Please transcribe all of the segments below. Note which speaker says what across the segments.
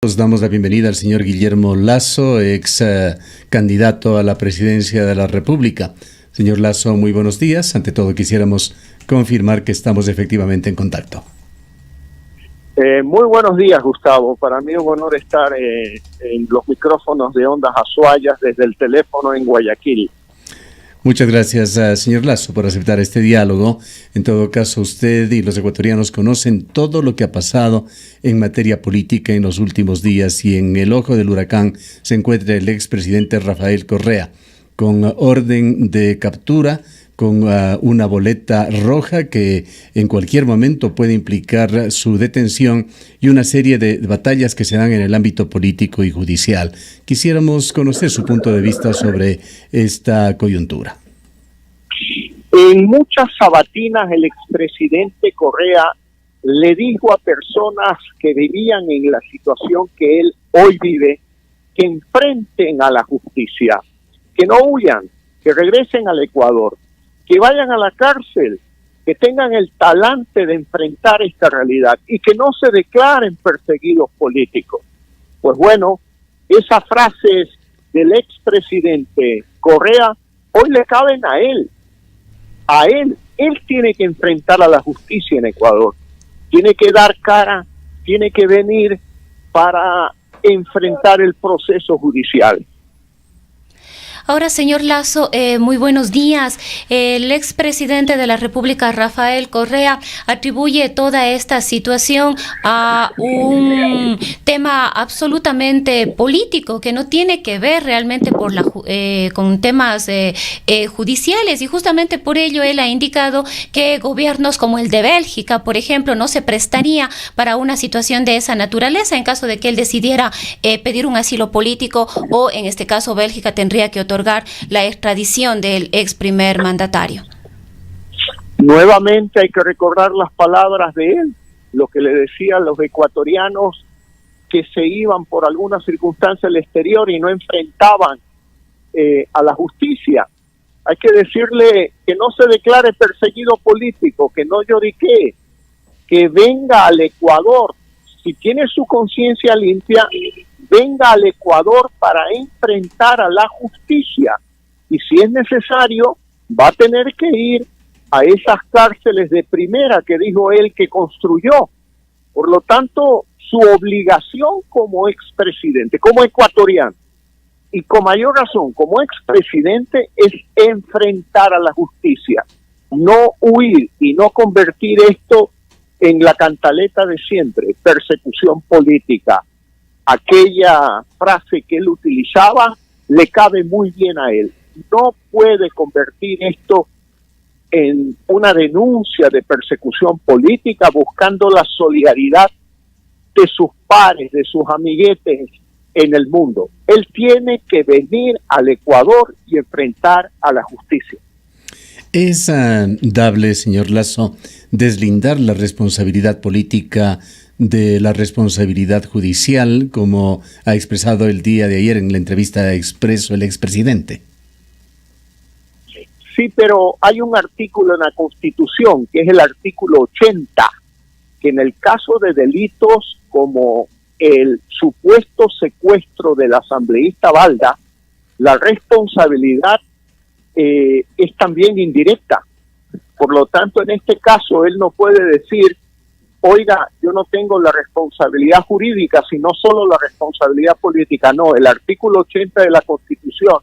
Speaker 1: Nos damos la bienvenida al señor Guillermo Lasso, ex candidato a la presidencia de la República. Señor Lasso, muy buenos días. Ante todo, quisiéramos confirmar que estamos efectivamente en contacto.
Speaker 2: Muy buenos días, Gustavo. Para mí es un honor estar en los micrófonos de Ondas Azuayas desde el teléfono en Guayaquil.
Speaker 1: Muchas gracias, señor Lasso, por aceptar este diálogo. En todo caso, usted y los ecuatorianos conocen todo lo que ha pasado en materia política en los últimos días, y en el ojo del huracán se encuentra el expresidente Rafael Correa, con orden de captura, con una boleta roja que en cualquier momento puede implicar su detención, y una serie de batallas que se dan en el ámbito político y judicial. Quisiéramos conocer su punto de vista sobre esta coyuntura.
Speaker 2: En muchas sabatinas el expresidente Correa le dijo a personas que vivían en la situación que él hoy vive, que enfrenten a la justicia, que no huyan, que regresen al Ecuador, que vayan a la cárcel, que tengan el talante de enfrentar esta realidad y que no se declaren perseguidos políticos. Pues bueno, esas frases del expresidente Correa hoy le caben a él. A él tiene que enfrentar a la justicia en Ecuador. Tiene que dar cara, tiene que venir para enfrentar el proceso judicial.
Speaker 3: Ahora, señor Lasso, muy buenos días. El expresidente de la República, Rafael Correa, atribuye toda esta situación a un tema absolutamente político que no tiene que ver realmente con temas judiciales, y justamente por ello él ha indicado que gobiernos como el de Bélgica, por ejemplo, no se prestaría para una situación de esa naturaleza en caso de que él decidiera pedir un asilo político, o en este caso Bélgica tendría que otorgar la extradición del ex primer mandatario.
Speaker 2: Nuevamente hay que recordar las palabras de él, lo que le decía a los ecuatorianos que se iban por alguna circunstancia al exterior y no enfrentaban a la justicia. Hay que decirle que no se declare perseguido político, que no lloriquee, que venga al Ecuador. Si tiene su conciencia limpia, venga al Ecuador para enfrentar a la justicia, y si es necesario va a tener que ir a esas cárceles de primera que dijo él que construyó. Por lo tanto, su obligación como expresidente, como ecuatoriano, y con mayor razón como expresidente, es enfrentar a la justicia, no huir y no convertir esto en la cantaleta de siempre, persecución política. Aquella frase que él utilizaba le cabe muy bien a él. No puede convertir esto en una denuncia de persecución política buscando la solidaridad de sus pares, de sus amiguetes en el mundo. Él tiene que venir al Ecuador y enfrentar a la justicia.
Speaker 1: ¿Es dable, señor Lasso, deslindar la responsabilidad política de la responsabilidad judicial, como ha expresado el día de ayer en la entrevista a Expreso el expresidente?
Speaker 2: Sí, pero hay un artículo en la Constitución, que es el artículo 80, que en el caso de delitos como el supuesto secuestro del asambleísta Balda, la responsabilidad es también indirecta. Por lo tanto, en este caso, él no puede decir: oiga, yo no tengo la responsabilidad jurídica, sino solo la responsabilidad política. No, el artículo 80 de la Constitución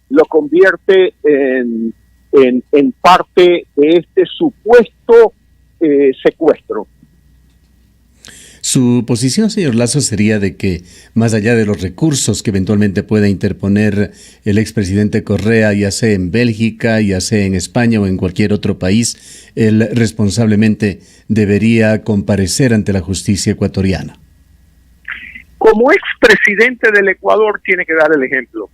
Speaker 2: lo convierte en parte de este supuesto secuestro.
Speaker 1: Su posición, señor Lasso, sería de que, más allá de los recursos que eventualmente pueda interponer el expresidente Correa, ya sea en Bélgica, ya sea en España o en cualquier otro país, él responsablemente debería comparecer ante la justicia ecuatoriana.
Speaker 2: Como expresidente del Ecuador tiene que dar el ejemplo.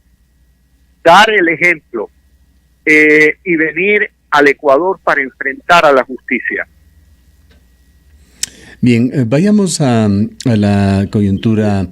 Speaker 2: Y venir al Ecuador para enfrentar a la justicia.
Speaker 1: Bien, vayamos a la coyuntura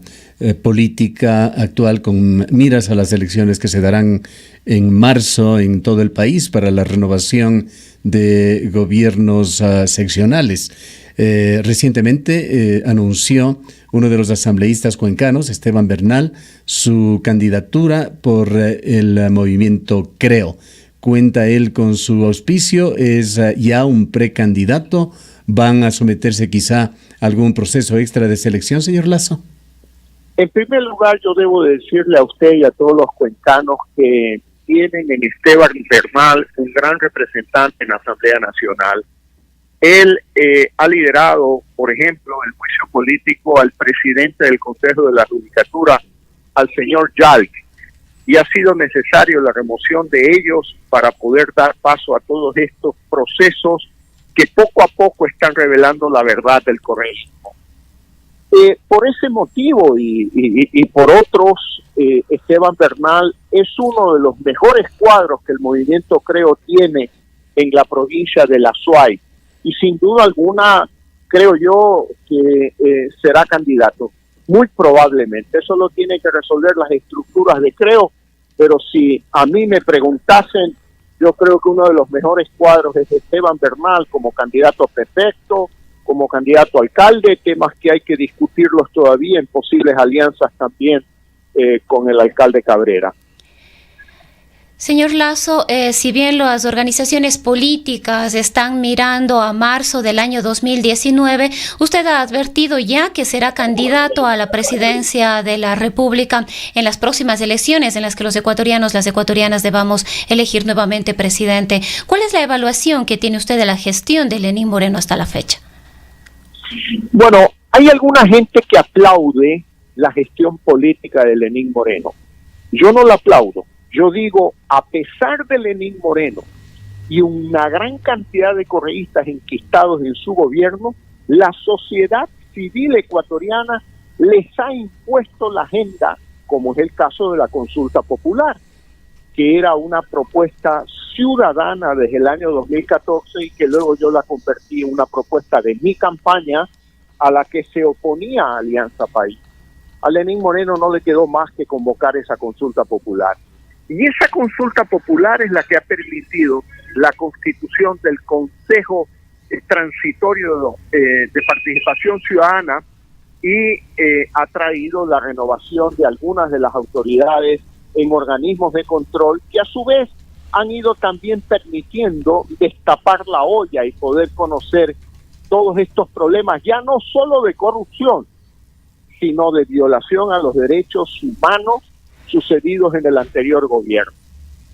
Speaker 1: política actual con miras a las elecciones que se darán en marzo en todo el país para la renovación de gobiernos seccionales. Recientemente anunció uno de los asambleístas cuencanos, Esteban Bernal, su candidatura por el movimiento Creo. Cuenta él con su auspicio, es ya un precandidato. ¿Van a someterse quizá a algún proceso extra de selección, señor Lasso?
Speaker 2: En primer lugar, yo debo decirle a usted y a todos los cuencanos que tienen en Esteban Bernal un gran representante en la Asamblea Nacional. Él ha liderado, por ejemplo, el juicio político al presidente del Consejo de la Judicatura, al señor Yalc, y ha sido necesario la remoción de ellos para poder dar paso a todos estos procesos que poco a poco están revelando la verdad del correísmo. Por ese motivo y por otros, Esteban Bernal es uno de los mejores cuadros que el movimiento Creo tiene en la provincia de La Suay. Y sin duda alguna, creo yo que será candidato. Muy probablemente. Eso lo tiene que resolver las estructuras de Creo, pero si a mí me preguntasen, yo creo que uno de los mejores cuadros es Esteban Bernal como candidato a prefecto, como candidato a alcalde, temas que hay que discutirlos todavía en posibles alianzas también con el alcalde Cabrera.
Speaker 3: Señor Lasso, si bien las organizaciones políticas están mirando a marzo del año 2019, usted ha advertido ya que será candidato a la presidencia de la República en las próximas elecciones en las que los ecuatorianos, las ecuatorianas debamos elegir nuevamente presidente. ¿Cuál es la evaluación que tiene usted de la gestión de Lenín Moreno hasta la fecha?
Speaker 2: Bueno, hay alguna gente que aplaude la gestión política de Lenín Moreno. Yo no la aplaudo. Yo digo, a pesar de Lenín Moreno y una gran cantidad de correístas enquistados en su gobierno, la sociedad civil ecuatoriana les ha impuesto la agenda, como es el caso de la consulta popular, que era una propuesta ciudadana desde el año 2014 y que luego yo la convertí en una propuesta de mi campaña a la que se oponía a Alianza País. A Lenín Moreno no le quedó más que convocar esa consulta popular. Y esa consulta popular es la que ha permitido la constitución del Consejo Transitorio de Participación Ciudadana y ha traído la renovación de algunas de las autoridades en organismos de control que a su vez han ido también permitiendo destapar la olla y poder conocer todos estos problemas, ya no solo de corrupción, sino de violación a los derechos humanos sucedidos en el anterior gobierno.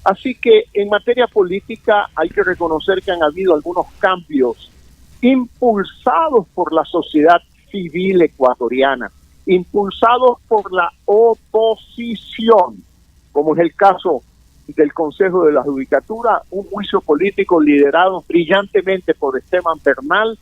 Speaker 2: Así que en materia política hay que reconocer que han habido algunos cambios impulsados por la sociedad civil ecuatoriana, impulsados por la oposición, como es el caso del Consejo de la Judicatura, un juicio político liderado brillantemente por Esteban Bernal,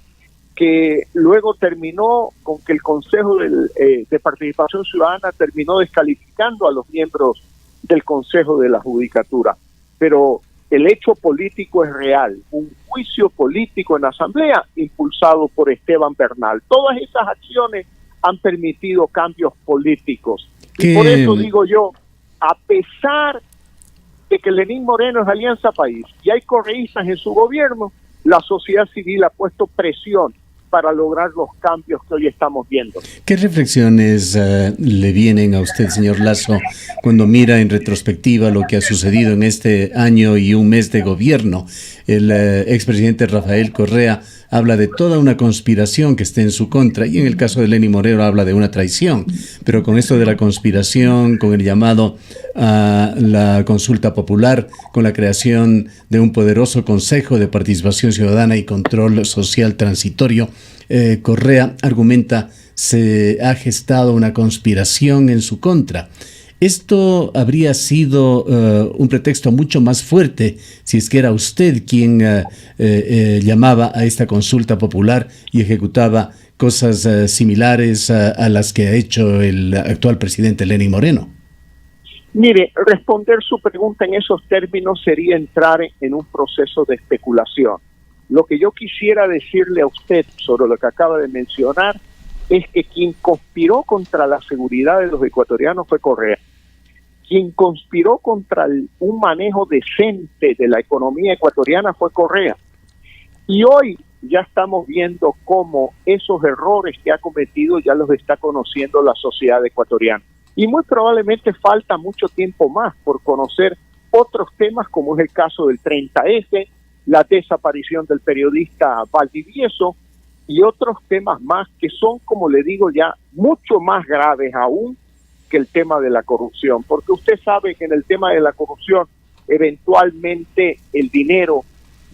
Speaker 2: que luego terminó con que el Consejo de Participación Ciudadana terminó descalificando a los miembros del Consejo de la Judicatura. Pero el hecho político es real, un juicio político en la Asamblea impulsado por Esteban Bernal. Todas esas acciones han permitido cambios políticos. Y por eso digo yo, a pesar de que Lenín Moreno es Alianza País y hay correístas en su gobierno, la sociedad civil ha puesto presión para lograr los cambios que hoy estamos viendo.
Speaker 1: ¿Qué reflexiones le vienen a usted, señor Lasso, cuando mira en retrospectiva lo que ha sucedido en este año y un mes de gobierno? El expresidente Rafael Correa habla de toda una conspiración que esté en su contra, y en el caso de Lenín Moreno habla de una traición. Pero con esto de la conspiración, con el llamado a la consulta popular, con la creación de un poderoso Consejo de Participación Ciudadana y Control Social Transitorio, Correa argumenta se ha gestado una conspiración en su contra. Esto habría sido un pretexto mucho más fuerte si es que era usted quien llamaba a esta consulta popular y ejecutaba cosas similares a las que ha hecho el actual presidente Lenín Moreno.
Speaker 2: Mire, responder su pregunta en esos términos sería entrar en un proceso de especulación. Lo que yo quisiera decirle a usted sobre lo que acaba de mencionar es que quien conspiró contra la seguridad de los ecuatorianos fue Correa. Quien conspiró contra un manejo decente de la economía ecuatoriana fue Correa. Y hoy ya estamos viendo cómo esos errores que ha cometido ya los está conociendo la sociedad ecuatoriana. Y muy probablemente falta mucho tiempo más por conocer otros temas, como es el caso del 30F, la desaparición del periodista Valdivieso y otros temas más que son, como le digo, ya mucho más graves aún que el tema de la corrupción, porque usted sabe que en el tema de la corrupción eventualmente el dinero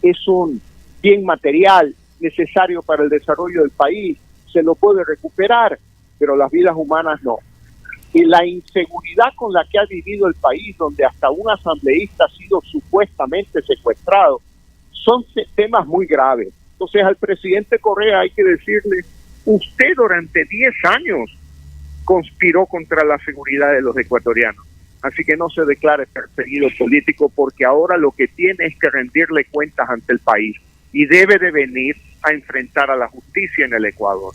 Speaker 2: es un bien material necesario para el desarrollo del país, se lo puede recuperar, pero las vidas humanas no. Y la inseguridad con la que ha vivido el país, donde hasta un asambleísta ha sido supuestamente secuestrado, son temas muy graves. Entonces al presidente Correa hay que decirle, usted durante 10 años conspiró contra la seguridad de los ecuatorianos. Así que no se declare perseguido político, porque ahora lo que tiene es que rendirle cuentas ante el país y debe de venir a enfrentar a la justicia en el Ecuador.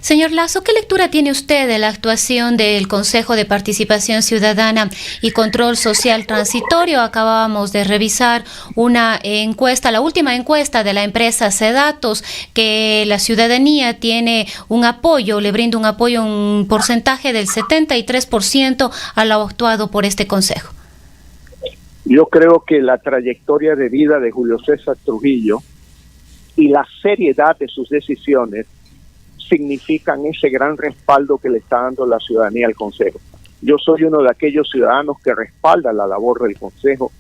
Speaker 3: Señor Lasso, ¿qué lectura tiene usted de la actuación del Consejo de Participación Ciudadana y Control Social Transitorio? Acabábamos de revisar una encuesta, la última encuesta de la empresa Cedatos, que la ciudadanía tiene un apoyo, le brinda un apoyo, un porcentaje del 73% a lo actuado por este Consejo.
Speaker 2: Yo creo que la trayectoria de vida de Julio César Trujillo y la seriedad de sus decisiones significan ese gran respaldo que le está dando la ciudadanía al Consejo. Yo soy uno de aquellos ciudadanos que respalda la labor del Consejo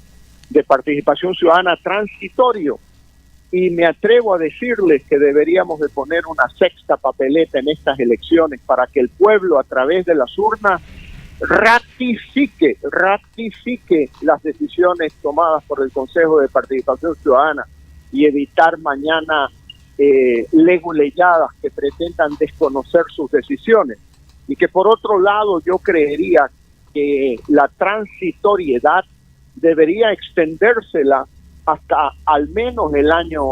Speaker 2: de Participación Ciudadana transitorio, y me atrevo a decirles que deberíamos de poner una sexta papeleta en estas elecciones para que el pueblo, a través de las urnas, ratifique las decisiones tomadas por el Consejo de Participación Ciudadana y evitar mañana leguleyadas que pretendan desconocer sus decisiones. Y que por otro lado yo creería que la transitoriedad debería extendérsela hasta al menos el año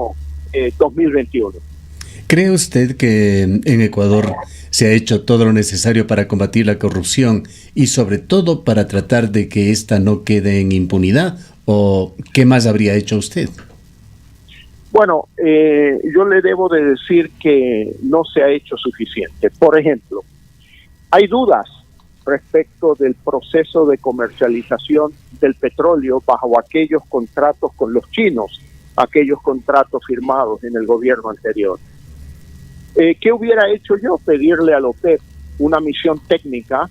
Speaker 2: 2021.
Speaker 1: ¿Cree usted que en Ecuador se ha hecho todo lo necesario para combatir la corrupción y sobre todo para tratar de que ésta no quede en impunidad? ¿O qué más habría hecho usted?
Speaker 2: Bueno, yo le debo de decir que no se ha hecho suficiente. Por ejemplo, hay dudas respecto del proceso de comercialización del petróleo bajo aquellos contratos con los chinos, aquellos contratos firmados en el gobierno anterior. ¿Qué hubiera hecho yo? Pedirle a la OPEP una misión técnica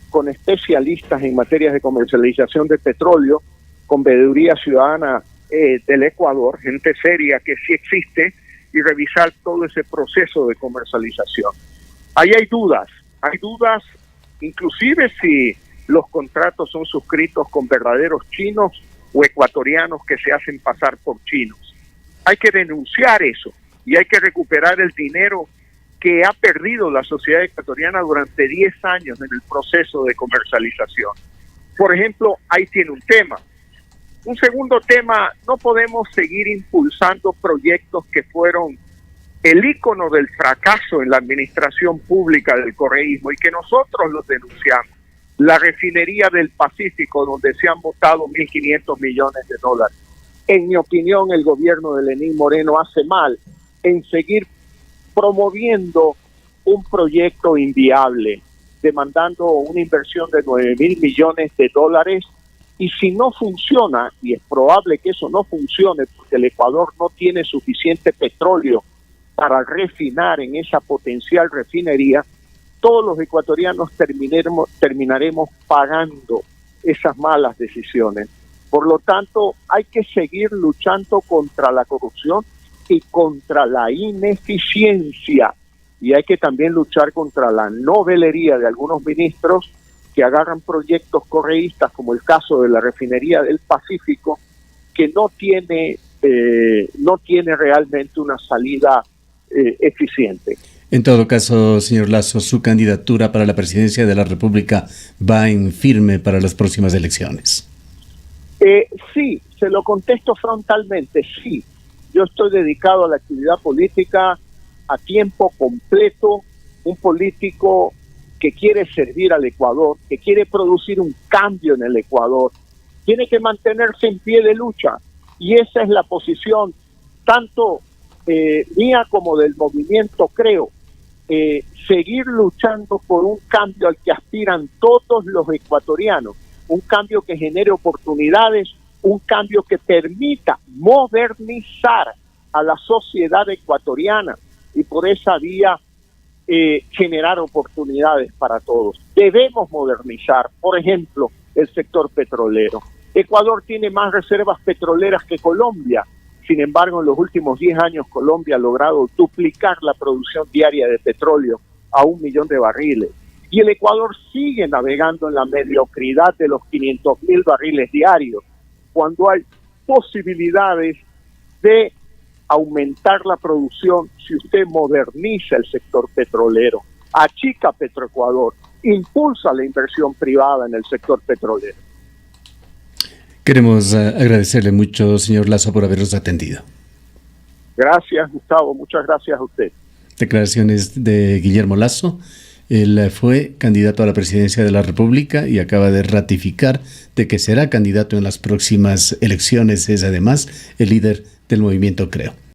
Speaker 2: con especialistas en materias de comercialización de petróleo, con veeduría ciudadana del Ecuador, gente seria que sí existe, y revisar todo ese proceso de comercialización. Ahí hay dudas inclusive si los contratos son suscritos con verdaderos chinos o ecuatorianos que se hacen pasar por chinos. Hay que denunciar eso y hay que recuperar el dinero que ha perdido la sociedad ecuatoriana durante 10 años en el proceso de comercialización. Por ejemplo, ahí tiene un tema. Un segundo tema, no podemos seguir impulsando proyectos que fueron el ícono del fracaso en la administración pública del correísmo y que nosotros los denunciamos. La refinería del Pacífico, donde se han botado 1.500 millones de dólares. En mi opinión, el gobierno de Lenín Moreno hace mal en seguir promoviendo un proyecto inviable, demandando una inversión de 9.000 millones de dólares. Y si no funciona, y es probable que eso no funcione porque el Ecuador no tiene suficiente petróleo para refinar en esa potencial refinería, todos los ecuatorianos terminaremos pagando esas malas decisiones. Por lo tanto, hay que seguir luchando contra la corrupción y contra la ineficiencia. Y hay que también luchar contra la novelería de algunos ministros que agarran proyectos correístas, como el caso de la refinería del Pacífico, que no tiene realmente una salida eficiente.
Speaker 1: En todo caso, señor Lasso, su candidatura para la presidencia de la República va en firme para las próximas elecciones.
Speaker 2: Sí, se lo contesto frontalmente, sí. Yo estoy dedicado a la actividad política a tiempo completo un político que quiere servir al Ecuador, que quiere producir un cambio en el Ecuador, tiene que mantenerse en pie de lucha. Y esa es la posición tanto mía como del movimiento Creo. Seguir luchando por un cambio al que aspiran todos los ecuatorianos, un cambio que genere oportunidades, un cambio que permita modernizar a la sociedad ecuatoriana y por esa vía generar oportunidades para todos. Debemos modernizar, por ejemplo, el sector petrolero. Ecuador tiene más reservas petroleras que Colombia. Sin embargo, en los últimos 10 años Colombia ha logrado duplicar la producción diaria de petróleo a 1 millón de barriles. Y el Ecuador sigue navegando en la mediocridad de los 500.000 barriles diarios, cuando hay posibilidades de aumentar la producción si usted moderniza el sector petrolero, achica Petroecuador, impulsa la inversión privada en el sector petrolero.
Speaker 1: Queremos agradecerle mucho, señor Lasso, por habernos atendido.
Speaker 2: Gracias, Gustavo. Muchas gracias a usted.
Speaker 1: Declaraciones de Guillermo Lasso. Él fue candidato a la presidencia de la República y acaba de ratificar de que será candidato en las próximas elecciones. Es además el líder del movimiento Creo.